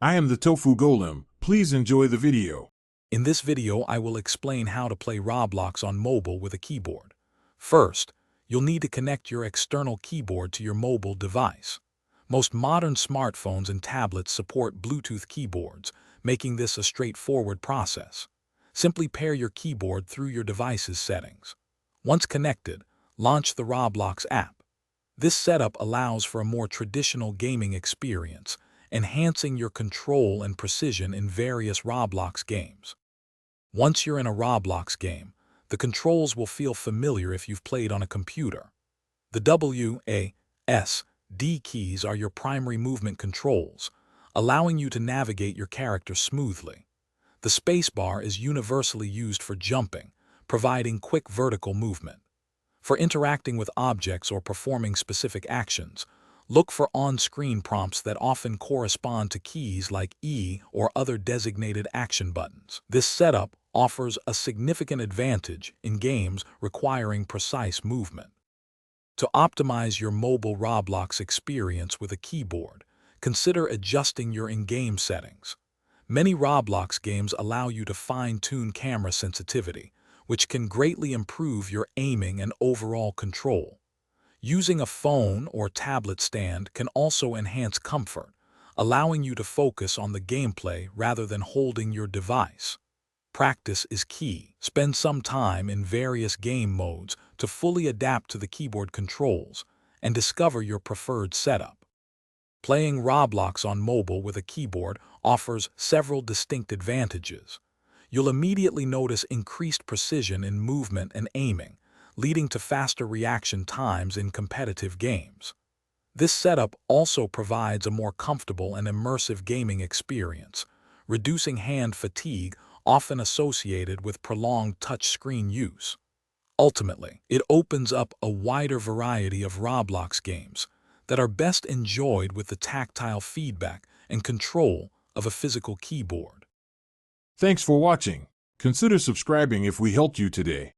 I am the Tofu Golem. Please enjoy the video. In this video, I will explain how to play Roblox on mobile with a keyboard. First, you'll need to connect your external keyboard to your mobile device. Most modern smartphones and tablets support Bluetooth keyboards, making this a straightforward process. Simply pair your keyboard through your device's settings. Once connected, launch the Roblox app. This setup allows for a more traditional gaming experience, enhancing your control and precision in various Roblox games. Once you're in a Roblox game, the controls will feel familiar if you've played on a computer. The W, A, S, D keys are your primary movement controls, allowing you to navigate your character smoothly. The spacebar is universally used for jumping, providing quick vertical movement. For interacting with objects or performing specific actions, look for on-screen prompts that often correspond to keys like E or other designated action buttons. This setup offers a significant advantage in games requiring precise movement. To optimize your mobile Roblox experience with a keyboard, consider adjusting your in-game settings. Many Roblox games allow you to fine-tune camera sensitivity, which can greatly improve your aiming and overall control. Using a phone or tablet stand can also enhance comfort, allowing you to focus on the gameplay rather than holding your device. Practice is key. Spend some time in various game modes to fully adapt to the keyboard controls and discover your preferred setup. Playing Roblox on mobile with a keyboard offers several distinct advantages. You'll immediately notice increased precision in movement and aiming, leading to faster reaction times in competitive games. This setup also provides a more comfortable and immersive gaming experience, reducing hand fatigue often associated with prolonged touchscreen use. Ultimately, it opens up a wider variety of Roblox games that are best enjoyed with the tactile feedback and control of a physical keyboard. Thanks for watching. Consider subscribing if we helped you today.